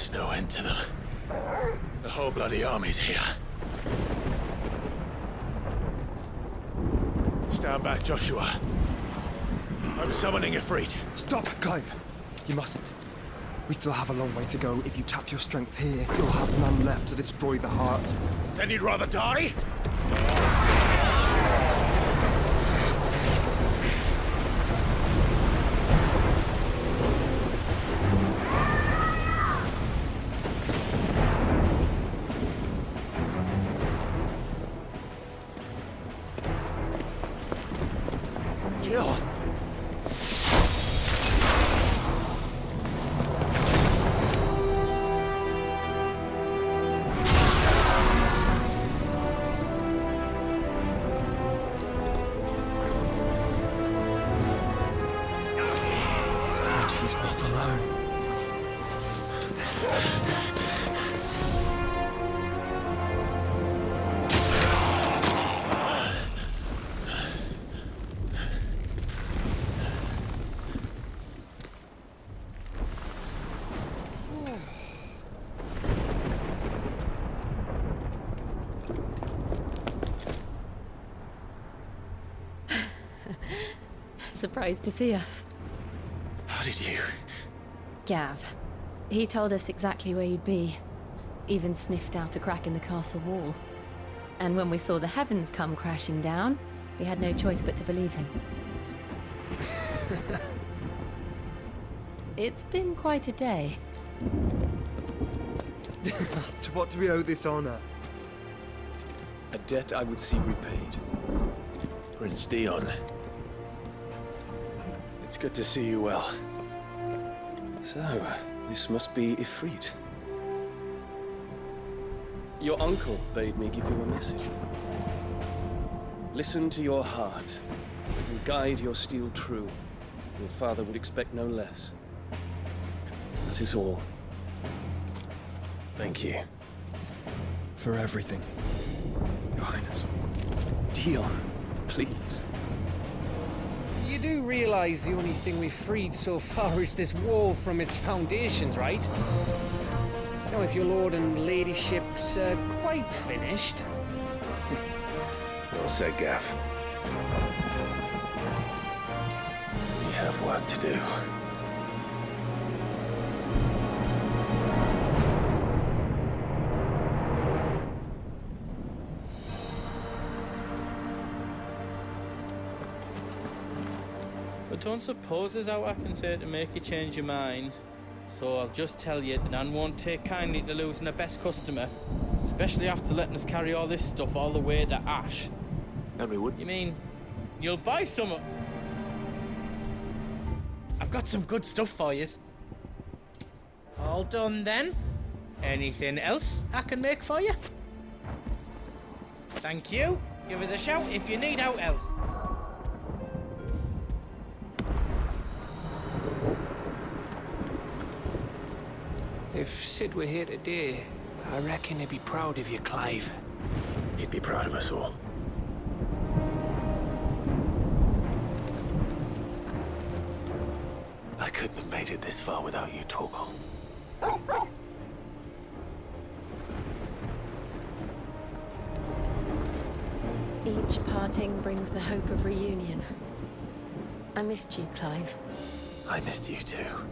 There's no end to them. The whole bloody army's here. Stand back, Joshua. I'm summoning Ifrit. Stop, Clive! You mustn't. We still have a long way to go. If you tap your strength here, you'll have none left to destroy the heart. Then you'd rather die? Jill! She's not alone. Surprised to see us. How did you? Gav. He told us exactly where you'd be. Even sniffed out a crack in the castle wall. And when we saw the heavens come crashing down, we had no choice but to believe him. It's been quite a day. To what do we owe this honor? A debt I would see repaid. Prince Dion. It's good to see you well. So, this must be Ifrit. Your uncle bade me give you a message. Listen to your heart, and guide your steel true. Your father would expect no less. That is all. Thank you. For everything, Your Highness. Dion, please. You do realize the only thing we've freed so far is this wall from its foundations, right? Now, if your lord and ladyship's quite finished... Well said, Gav. We have work to do. I don't suppose there's out I can say to make you change your mind. So I'll just tell you that Nan won't take kindly to losing her best customer, especially after letting us carry all this stuff all the way to Ash. And we wouldn't. You mean, you'll buy some of... I've got some good stuff for yous. All done then? Anything else I can make for you? Thank you. Give us a shout if you need out else. If Sid were here today, I reckon he'd be proud of you, Clive. He'd be proud of us all. I couldn't have made it this far without you, Torgal. Each parting brings the hope of reunion. I missed you, Clive. I missed you too.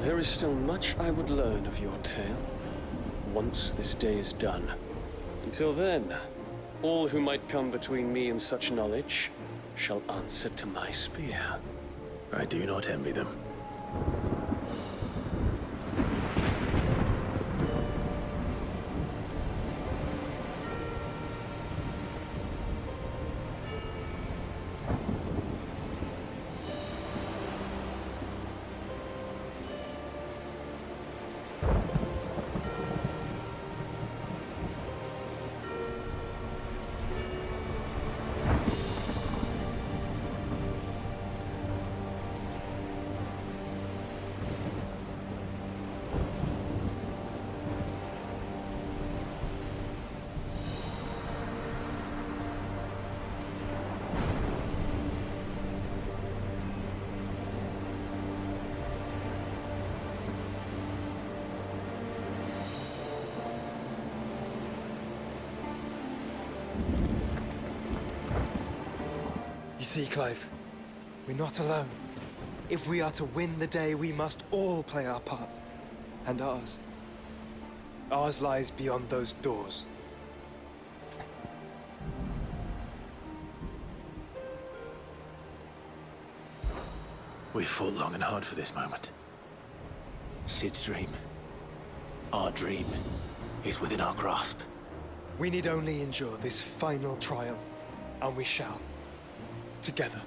There is still much I would learn of your tale, once this day is done. Until then, all who might come between me and such knowledge shall answer to my spear. I do not envy them. You see, Clive, we're not alone. If we are to win the day, we must all play our part. And ours. Ours lies beyond those doors. We fought long and hard for this moment. Sid's dream, our dream, is within our grasp. We need only endure this final trial, and we shall. Together.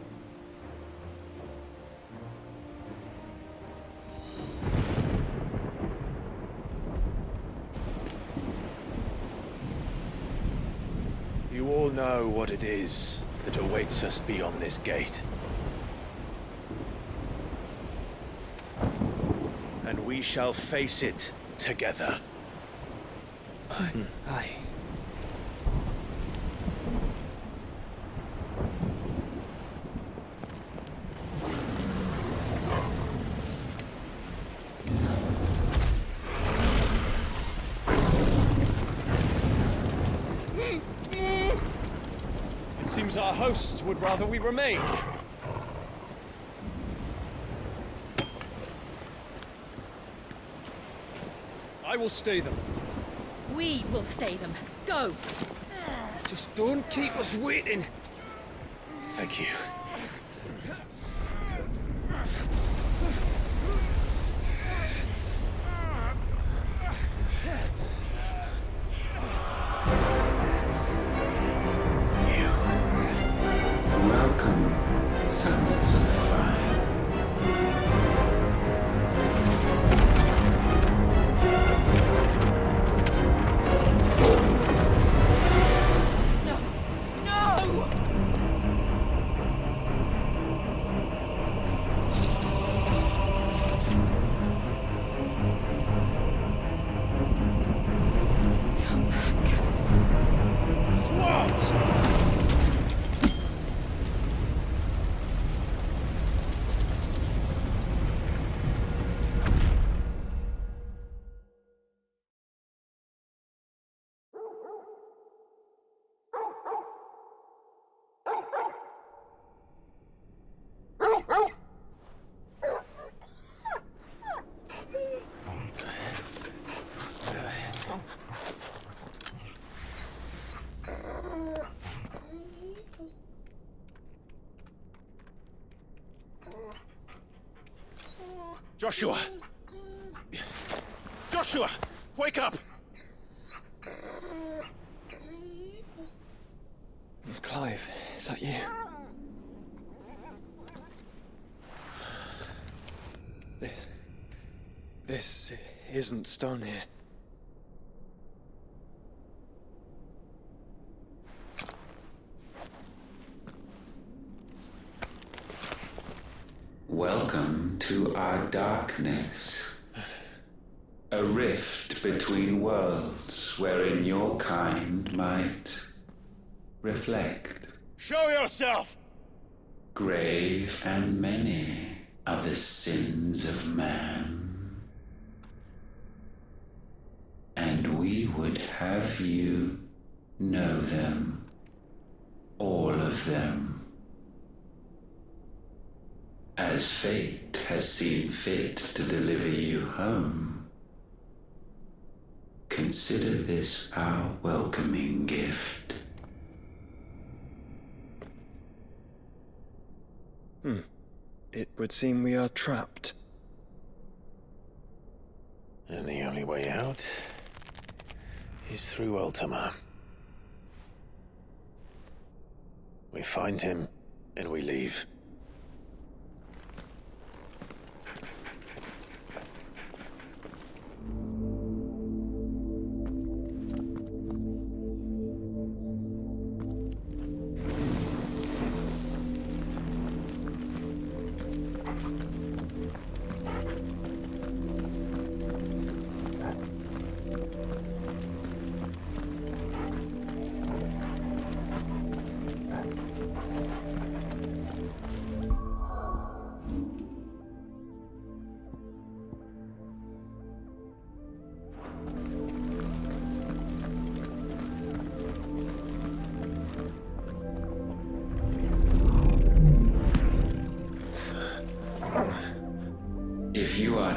You all know what it is that awaits us beyond this gate. And we shall face it together. Aye. It seems our hosts would rather we remain. I will stay them. We will stay them. Go! Just don't keep us waiting. Thank you. Welcome, sons of fire. No! No! Come back. What? Joshua! Joshua! Wake up! Clive, is that you? This isn't stone here. Welcome to our darkness. A rift between worlds wherein your kind might reflect. Show yourself! Grave and many are the sins of man. And we would have you know them, all of them. As fate has seen fit to deliver you home, consider this our welcoming gift. It would seem we are trapped. And the only way out is through Ultima. We find him, and we leave.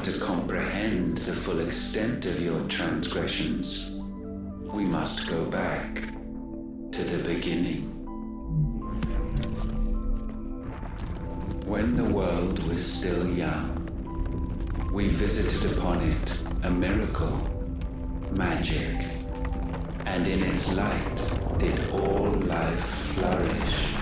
to comprehend the full extent of your transgressions, we must go back to the beginning. When the world was still young, we visited upon it a miracle, magic, and in its light did all life flourish.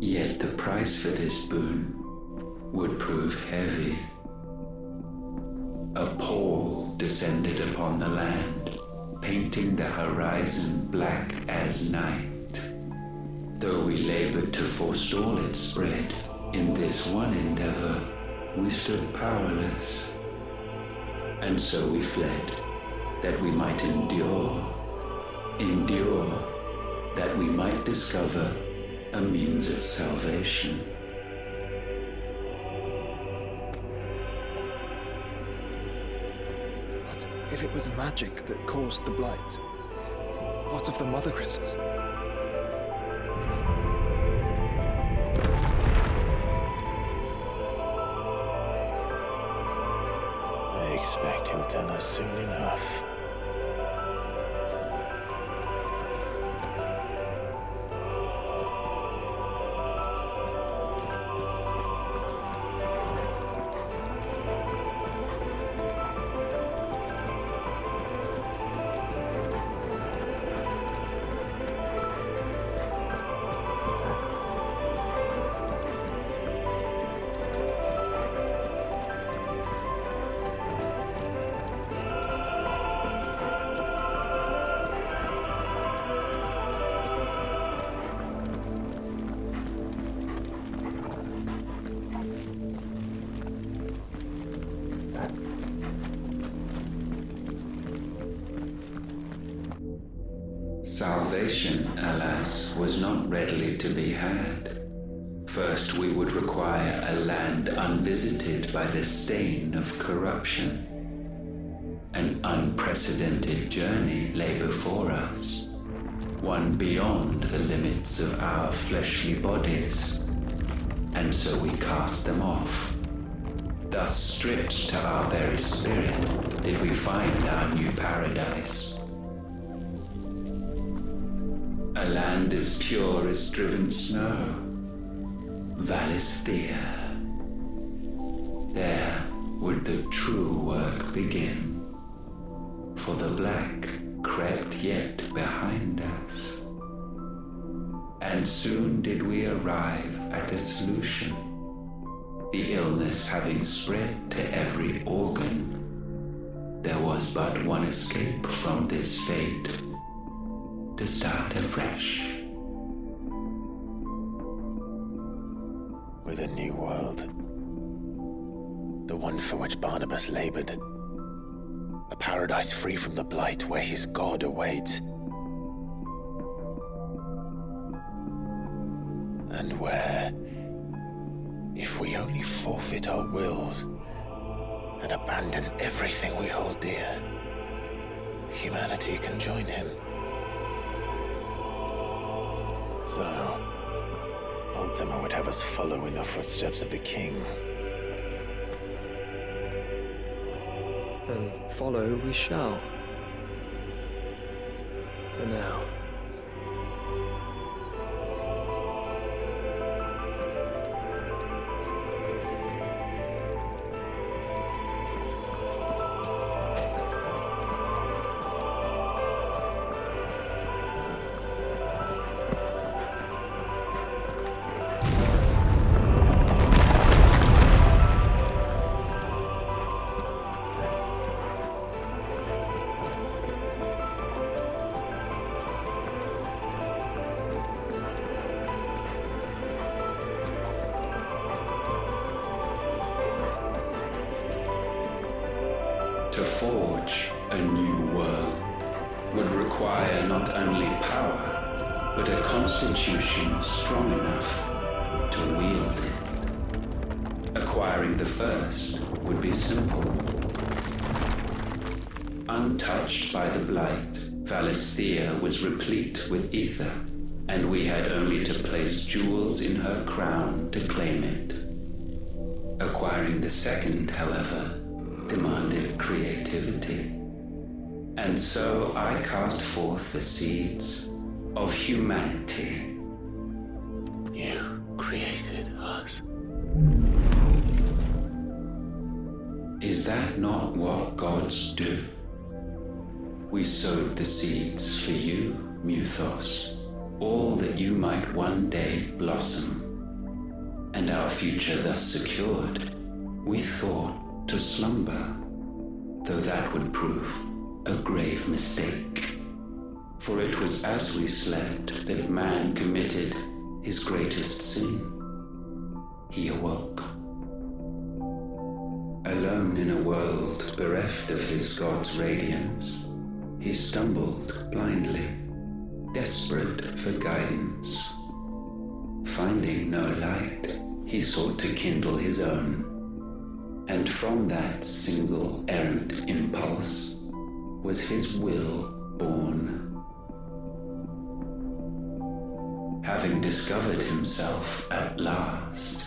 Yet the price for this boon would prove heavy. A pall descended upon the land, painting the horizon black as night. Though we labored to forestall its spread, in this one endeavor we stood powerless. And so we fled, that we might endure, that we might discover a means of salvation. What if it was magic that caused the blight? What of the mother crystals? I expect he'll tell us soon enough. Salvation, alas, was not readily to be had. First, we would require a land unvisited by the stain of corruption. An unprecedented journey lay before us, one beyond the limits of our fleshly bodies. And so we cast them off. Thus, stripped to our very spirit, did we find our new paradise. A land as pure as driven snow, Valisthea. There would the true work begin, for the black crept yet behind us. And soon did we arrive at a solution, the illness having spread to every organ. There was but one escape from this fate, to start afresh. With a new world. The one for which Barnabas labored. A paradise free from the blight where his God awaits. And where, if we only forfeit our wills and abandon everything we hold dear, humanity can join him. So, Ultima would have us follow in the footsteps of the king. And follow we shall. For now. To forge a new world would require not only power, but a constitution strong enough to wield it. Acquiring the first would be simple. untouched by the blight, Valisthea was replete with ether, and we had only to place jewels in her crown to claim it. Acquiring the second, however, demanded creativity. And so I cast forth the seeds of humanity. You created us. Is that not what gods do? We sowed the seeds for you, Muthos, all that you might one day blossom. And our future thus secured, we thought to slumber, though that would prove a grave mistake. For it was as we slept that man committed his greatest sin. He awoke. Alone in a world bereft of his god's radiance, he stumbled blindly, desperate for guidance. Finding no light, he sought to kindle his own, and from that single errant impulse was his will born. Having discovered himself at last,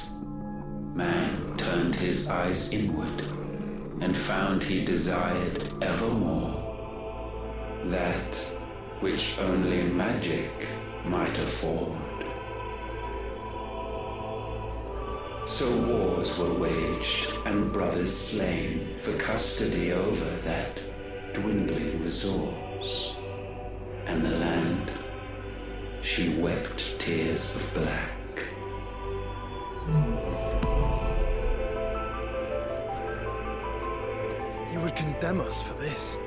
man turned his eyes inward and found he desired evermore that which only magic might afford. So wars were waged and brothers slain for custody over that dwindling resource, and the land, she wept tears of black. He would condemn us for this.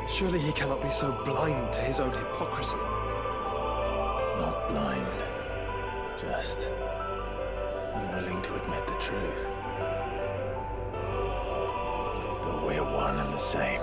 Surely he cannot be so blind to his own hypocrisy. Not blind, just unwilling to admit the truth. But we're one and the same.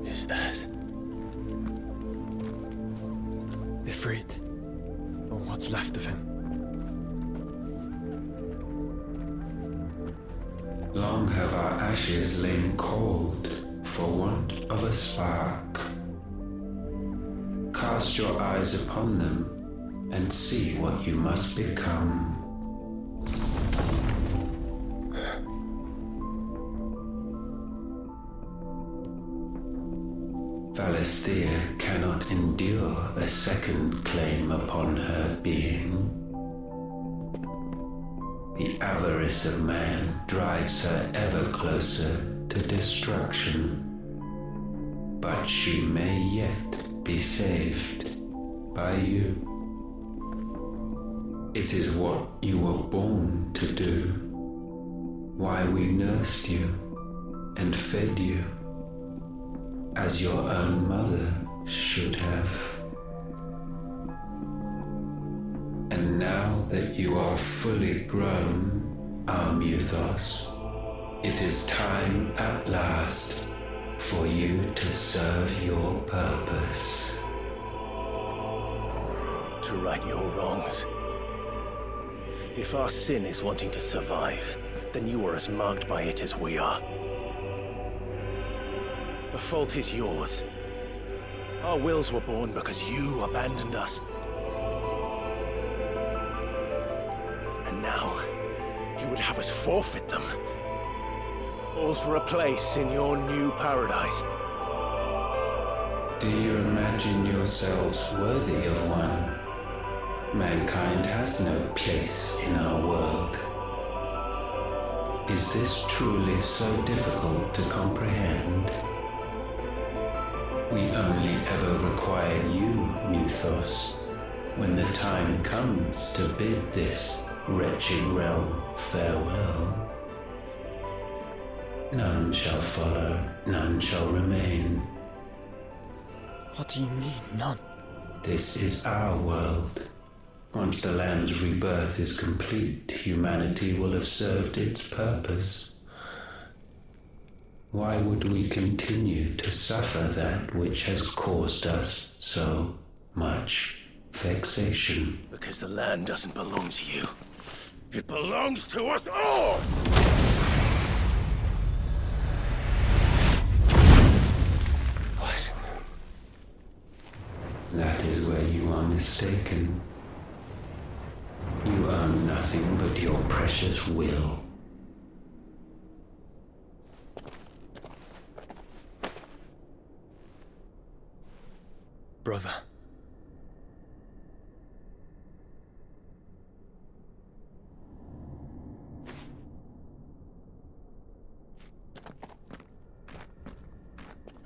Is that Ifrit, or what's left of him? Long have our ashes lain cold for want of a spark. Cast your eyes upon them and see what you must become. Valisthea cannot endure a second claim upon her being. The avarice of man drives her ever closer to destruction. But she may yet be saved by you. It is what you were born to do, why we nursed you and fed you, as your own mother should have. And now that you are fully grown, our Muthos, it is time at last for you to serve your purpose. to right your wrongs? If our sin is wanting to survive, then you are as marked by it as we are. The fault is yours. Our wills were born because you abandoned us. And now, you would have us forfeit them. All for a place in your new paradise. Do you imagine yourselves worthy of one? Mankind has no place in our world. Is this truly so difficult to comprehend? We only ever require you, Mythos, when the time comes to bid this wretched realm farewell. None shall follow, none shall remain. What do you mean, none? This is our world. Once the land's rebirth is complete, humanity will have served its purpose. Why would we continue to suffer that which has caused us so much vexation? Because the land doesn't belong to you. It belongs to us all! What? That is where you are mistaken. You own nothing but your precious will. Brother.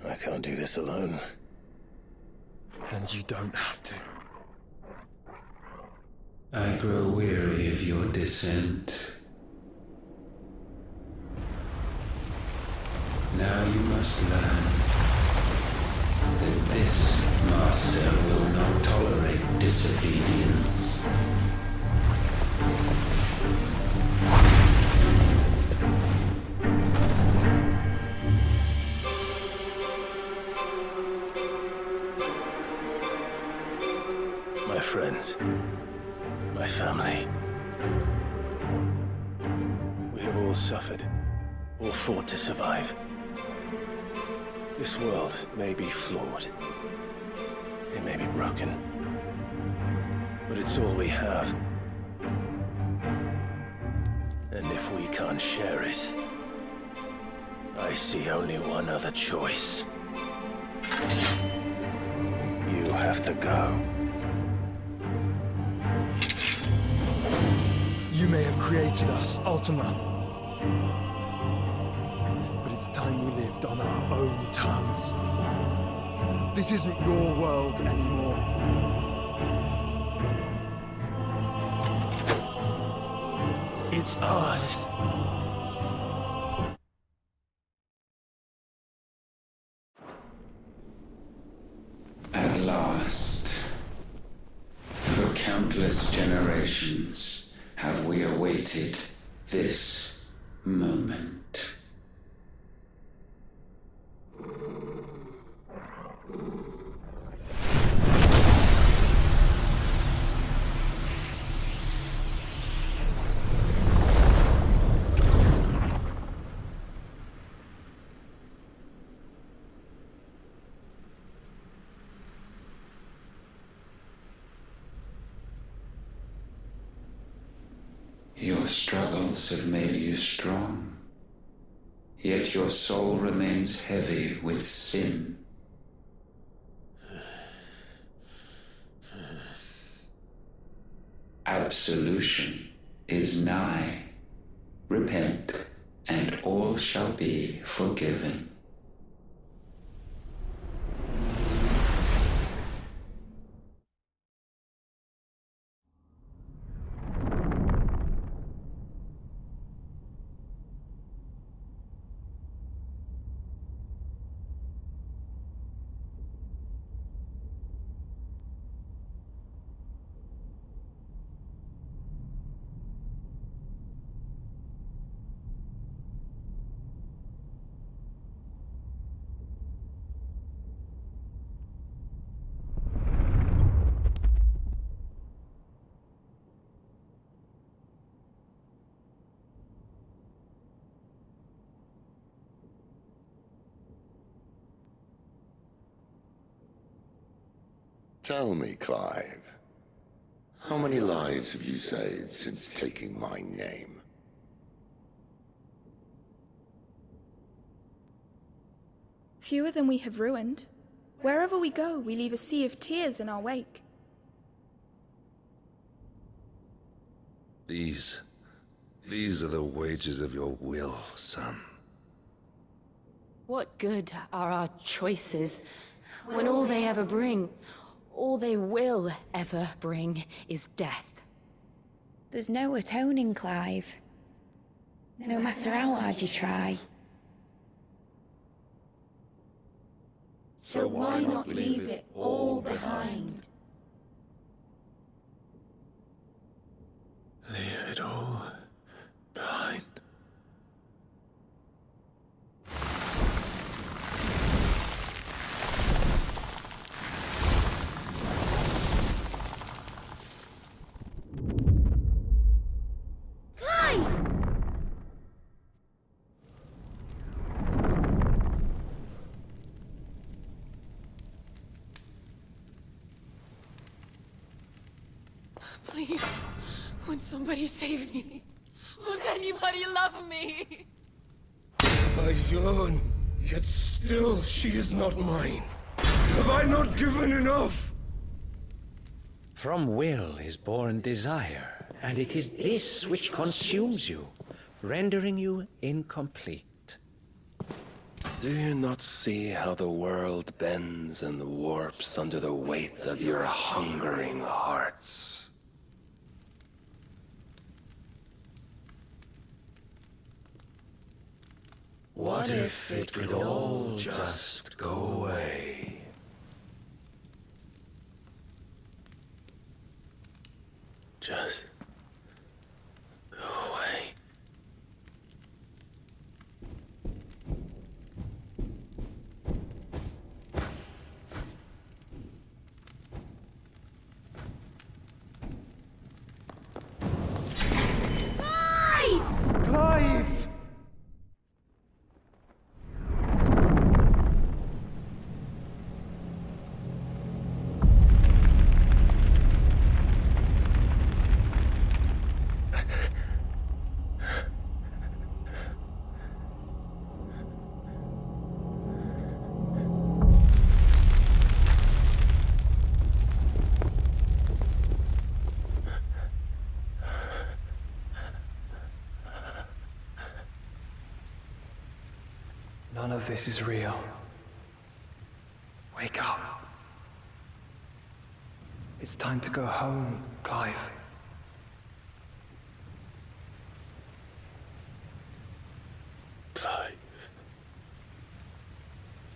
I can't do this alone. And you don't have to. I grow weary of your dissent. Now you must learn that this master will not tolerate disobedience. My friends, my family. We have all suffered, all fought to survive. This world may be flawed. It may be broken. But it's all we have. And if we can't share it, I see only one other choice. You have to go. You may have created us, Ultima. But it's time we lived on our own terms. This isn't your world anymore. It's ours. At last, for countless generations, have we awaited this moment. Your struggles have made you strong, yet your soul remains heavy with sin. Absolution is nigh. Repent, and all shall be forgiven. Tell me, Clive, how many lives have you saved since taking my name? Fewer than we have ruined. Wherever we go, we leave a sea of tears in our wake. These are the wages of your will, son. What good are our choices when all they ever bring, all they will ever bring, is death? There's no atoning, Clive. No matter how hard you try. So why not leave it all behind? Leave it all behind. Please, won't somebody save me? Won't anybody love me? I yearn, yet still she is not mine. Have I not given enough? From will is born desire, and it is this which consumes you, rendering you incomplete. Do you not see how the world bends and warps under the weight of your hungering hearts? What if it could all just go away? Just go away. Clive! None of this is real. Wake up. It's time to go home, Clive. Clive.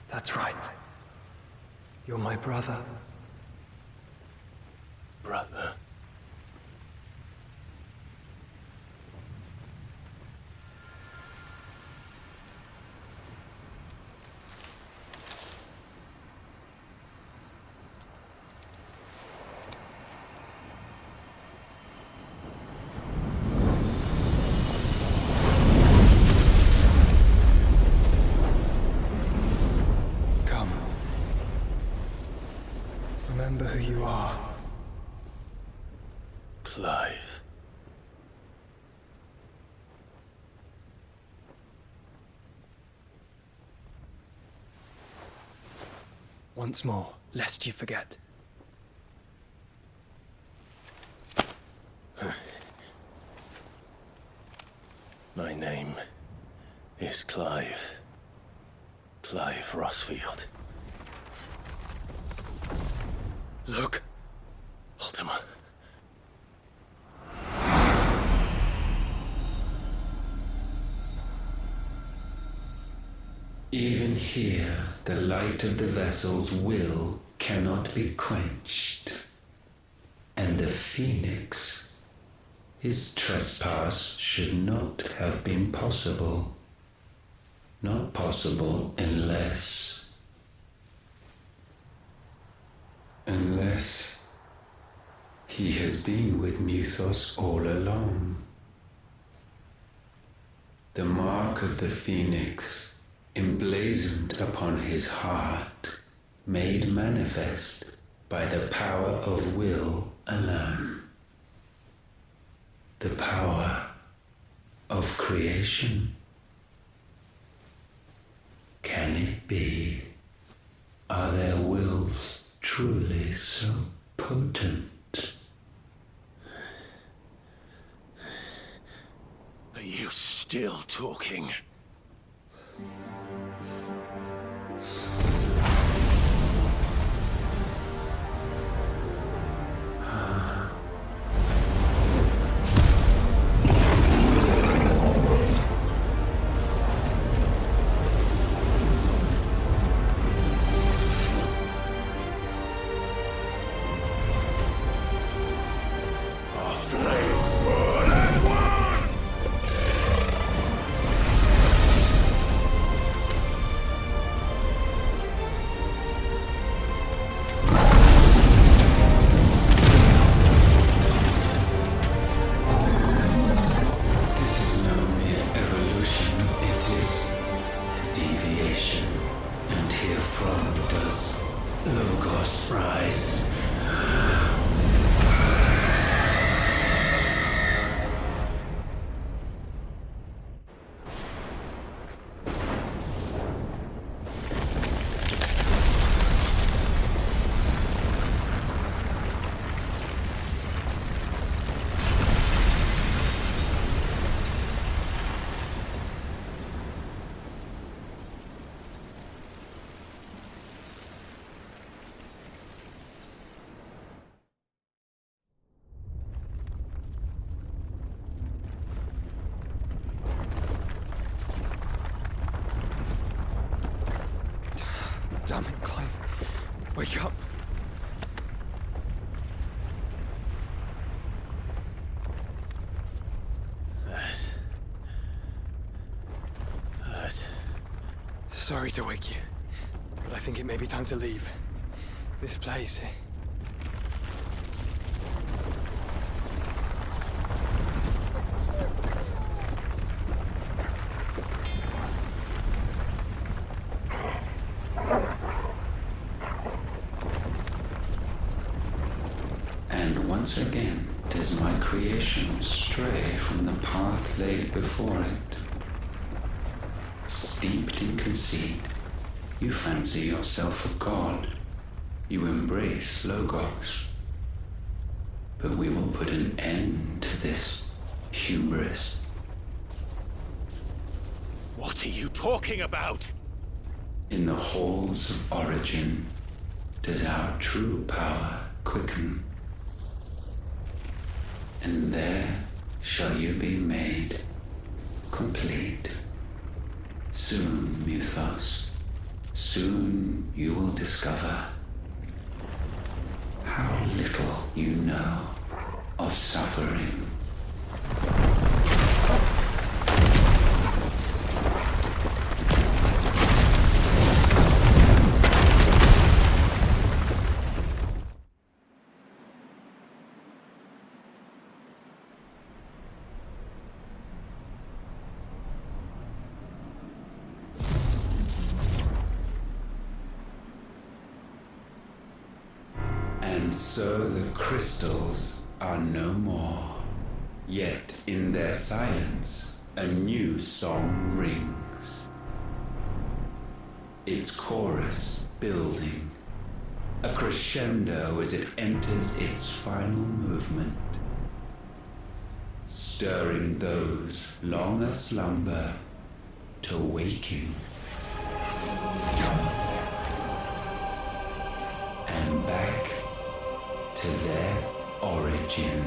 That's right. You're my brother. Brother. Come. Remember who you are. Clive. Once more, lest you forget. My name is Clive. Clive Rossfield. Look, Ultima. Even here, the light of the vessel's will cannot be quenched. And the Phoenix, his trespass should not have been possible. Not possible unless he has been with Muthos all along. The mark of the Phoenix, emblazoned upon his heart, made manifest by the power of will alone. The power of creation. Can it be? Are their wills truly so potent? still talking. Damn it, Clive. Wake up. That hurt. Sorry to wake you, but I think it may be time to leave. This place. And once again does my creation stray from the path laid before it. Steeped in conceit, you fancy yourself a god. You embrace Logos. But we will put an end to this hubris. What are you talking about? In the halls of origin does our true power quicken. And there shall you be made complete. Soon, Mythos, soon you will discover how little you know of suffering. And so the crystals are no more. Yet in their silence, a new song rings. Its chorus building, a crescendo as it enters its final movement, stirring those long aslumber to waking. And back to their origin.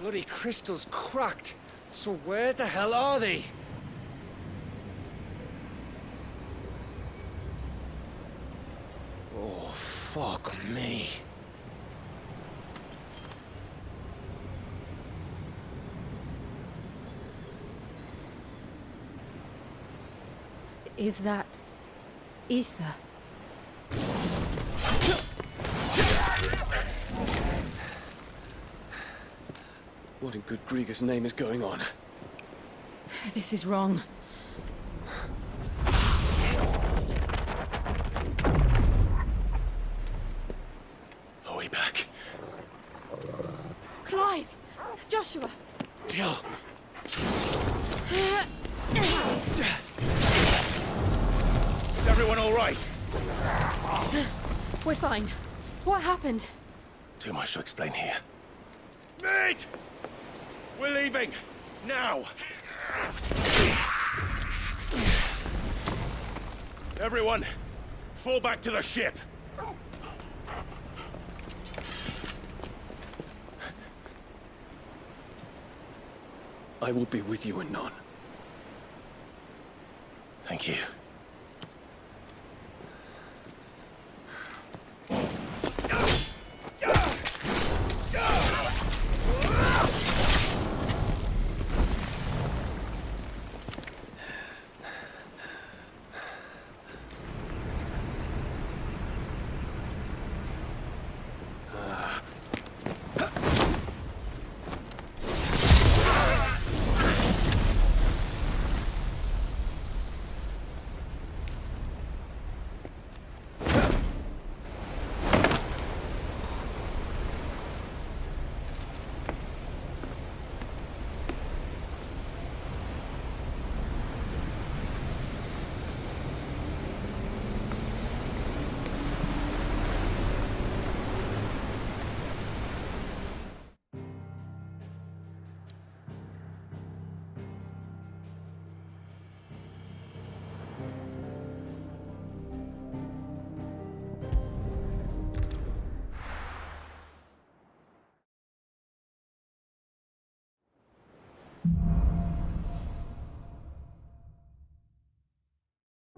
bloody crystal's cracked. So where the hell are they? Oh, fuck me. Is that ether? What in good Grieger's name is going on? This is wrong. Are we back? Clive! Joshua! Jill! Is everyone all right? We're fine. What happened? Too much to explain here. Mate! We're leaving! Now! Everyone, fall back to the ship! I will be with you anon. Thank you.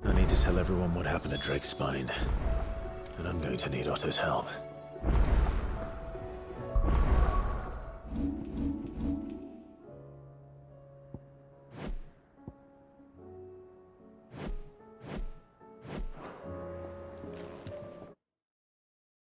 I need to tell everyone what happened at Drake's Spine, and I'm going to need Otto's help.